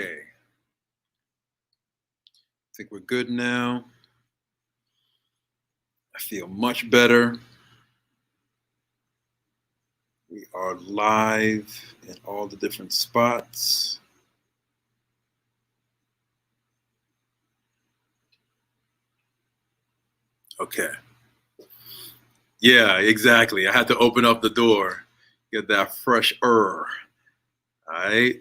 Okay, I think we're good now. I feel much better. We are live in all the different spots. Okay. Yeah, exactly. I had to open up the door, get that fresh air. All right.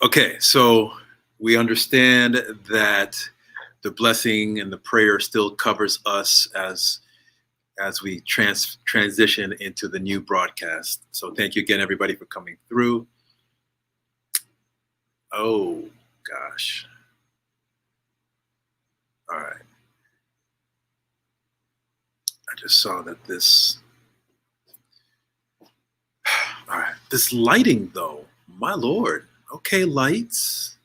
Okay, so we understand that the blessing and the prayer still covers us as we transition into the new broadcast. So thank you again, everybody, for coming through. Oh gosh. All right. I just saw that this. All right. This lighting, though, my lord. Okay, lights.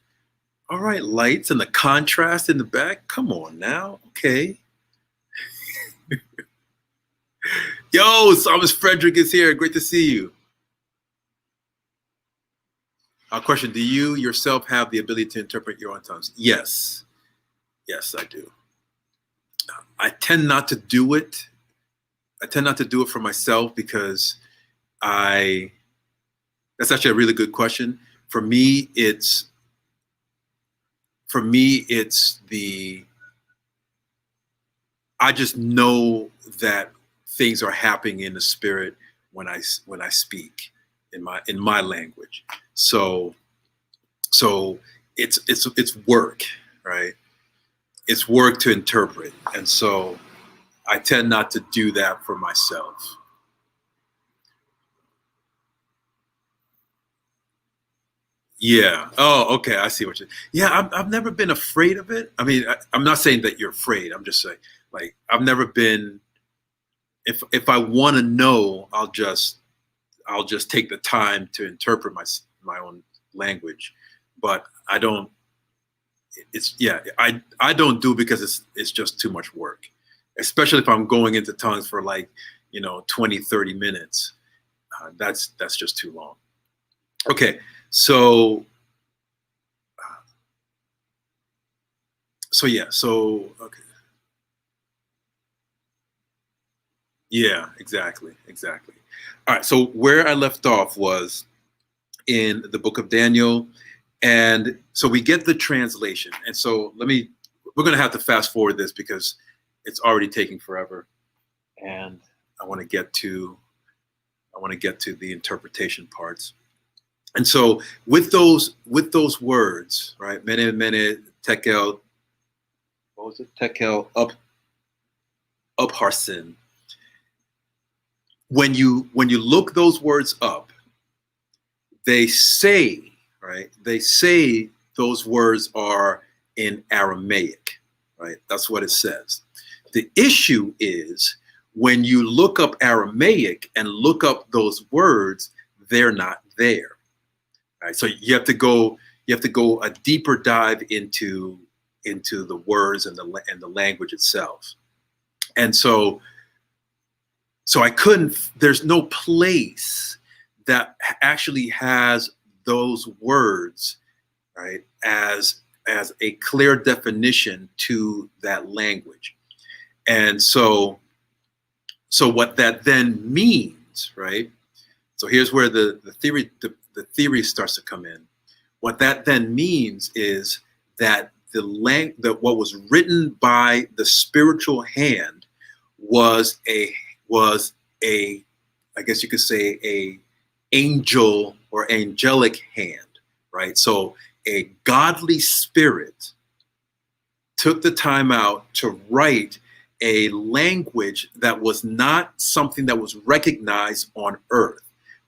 All right, lights and the contrast in the back. Come on now. Okay. Yo, Psalmist Frederick is here. Great to see you. Question: do you yourself have the ability to interpret your own tongues? Yes. Yes, I do. I tend not to do it. I tend not to do it for myself because I. That's actually a really good question. For me, it's the. I just know that things are happening in the spirit when I speak in my language. So it's work, right? It's work to interpret, and so I tend not to do that for myself. Yeah. Oh, okay. I see what you. Yeah, I've never been afraid of it. I mean, I'm not saying that you're afraid. I'm just saying, like, I've never been. If I want to know, I'll just take the time to interpret my own language, but I don't. It's yeah. I don't do it because it's just too much work, especially if I'm going into tongues for like 20, 30 minutes. That's just too long. Okay, so yeah, so okay, yeah, exactly. All right, so where I left off was in the book of Daniel, and so we get the translation, and so we're going to have to fast forward this because it's already taking forever, and I want to get to the interpretation parts. And so with those words, right? Mene tekel, what was it? Tekel upharsin. When you look those words up, they say, right? They say those words are in Aramaic, right? That's what it says. The issue is when you look up Aramaic and look up those words, they're not there. Right? So you have to go a deeper dive into the words and the language itself. And so I couldn't. There's no place that actually has those words, right, as a clear definition to that language. And so what that then means, right? So here's where the theory starts to come in. What that then means is that that what was written by the spiritual hand was a I guess you could say a angel or angelic hand, right? So a godly spirit took the time out to write a language that was not something that was recognized on earth,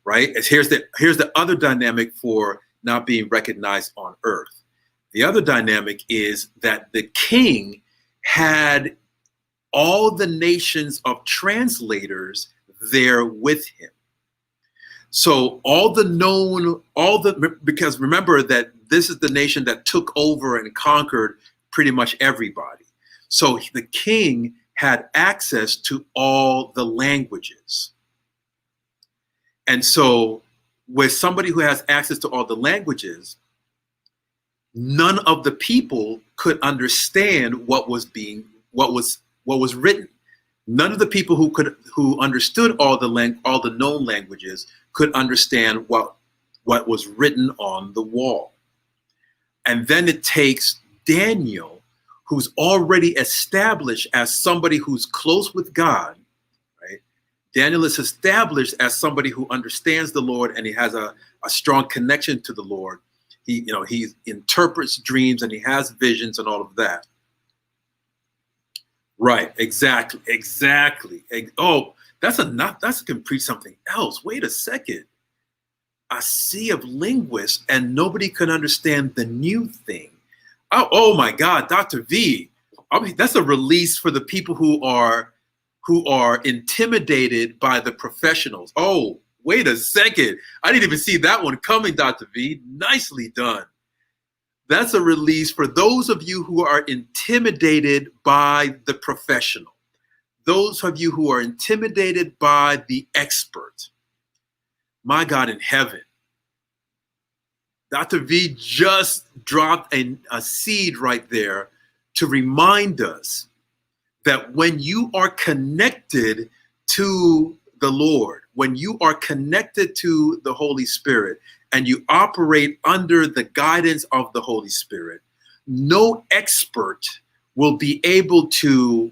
right? Here's the other dynamic for not being recognized on earth. The other dynamic is that the king had all the nations of translators there with him. So because remember that this is the nation that took over and conquered pretty much everybody. So the king had access to all the languages. And so with somebody who has access to all the languages, none of the people could understand what was written. None of the people who understood all the known languages could understand what was written on the wall. And then it takes Daniel, who's already established as somebody who's close with God, right? Daniel is established as somebody who understands the Lord, and he has a strong connection to the Lord. He interprets dreams and he has visions and all of that. Right, exactly. Oh, that's can preach something else. Wait a second. A sea of linguists and nobody can understand the new thing. Oh my God, Dr. V. I mean, that's a release for the people who are intimidated by the professionals. Oh, wait a second. I didn't even see that one coming, Dr. V. Nicely done. That's a release for those of you who are intimidated by the professional. Those of you who are intimidated by the expert. My God in heaven. Dr. V just dropped a seed right there to remind us that when you are connected to the Lord, when you are connected to the Holy Spirit, and you operate under the guidance of the Holy Spirit, no expert will be able to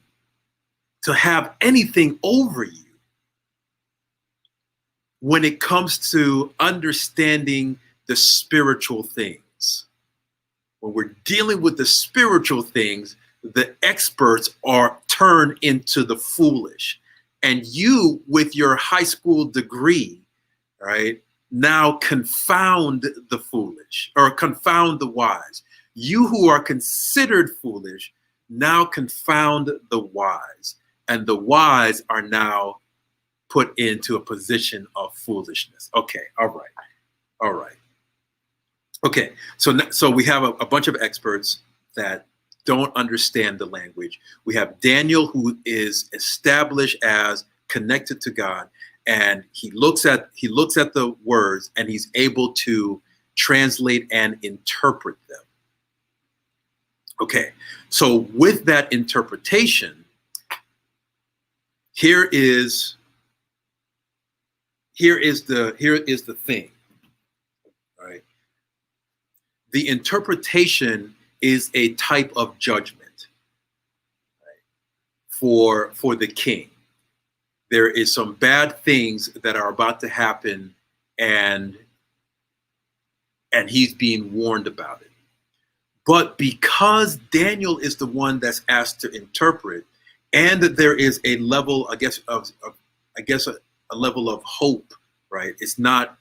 have anything over you when it comes to understanding the spiritual things. When we're dealing with the spiritual things, the experts are turned into the foolish. And you, with your high school degree, right, now confound the foolish or confound the wise. You who are considered foolish now confound the wise, and the wise are now put into a position of foolishness. Okay, all right. Okay, so we have a bunch of experts that don't understand the language. We have Daniel, who is established as connected to God, and he looks at the words and he's able to translate and interpret them. Okay, so with that interpretation, here is the thing. All right. The interpretation is a type of judgment, right, for the king. There is some bad things that are about to happen, and he's being warned about it. But because Daniel is the one that's asked to interpret, and that there is a level, I guess, a level of hope, right? It's not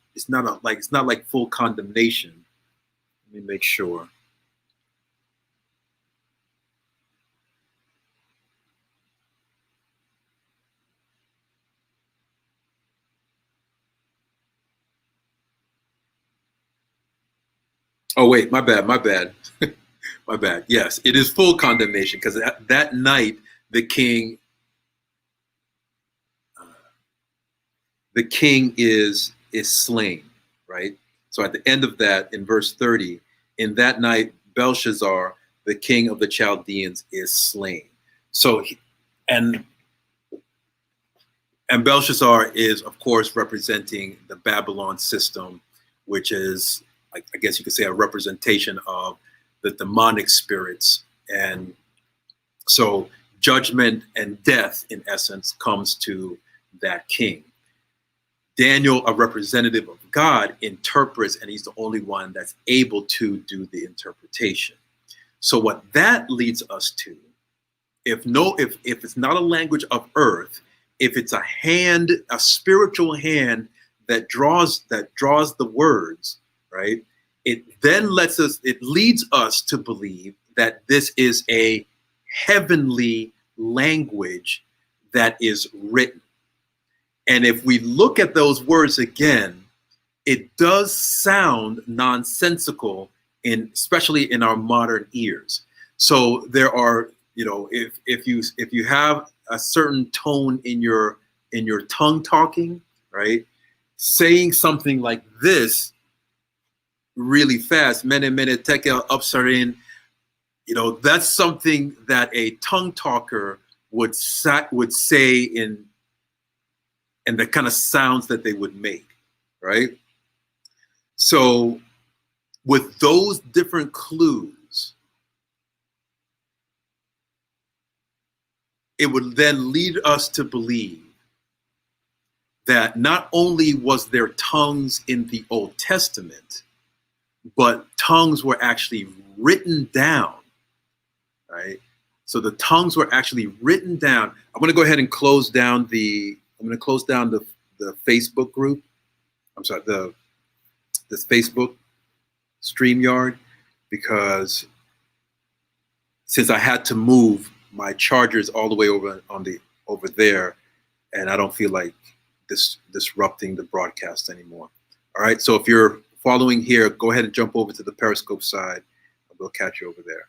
like full condemnation. Let me make sure. Oh wait, my bad. My bad. Yes, it is full condemnation, because that night the king is slain, right? So at the end of that, in verse 30, in that night Belshazzar, the king of the Chaldeans, is slain. So and Belshazzar is, of course, representing the Babylon system, which is, I guess you could say, a representation of the demonic spirits. And so judgment and death, in essence, comes to that king. Daniel, a representative of God, interprets, and he's the only one that's able to do the interpretation. So what that leads us to, if it's not a language of earth, if it's a spiritual hand that draws the words, right? It leads us to believe that this is a heavenly language that is written. And if we look at those words again, it does sound nonsensical, especially in our modern ears. So there are, if you have a certain tone in your tongue talking, right? Saying something like this really fast. Mene mene tekel upsarin. You know, that's something that a tongue talker would say in the kind of sounds that they would make, right? So with those different clues, it would then lead us to believe that not only was there tongues in the Old Testament, but tongues were actually written down, right? So the tongues were actually written down. I'm going to go ahead and close down the Facebook group. I'm sorry, this Facebook StreamYard, because since I had to move my chargers all the way over there, and I don't feel like disrupting the broadcast anymore. All right, so if you're following here, go ahead and jump over to the Periscope side. We'll catch you over there.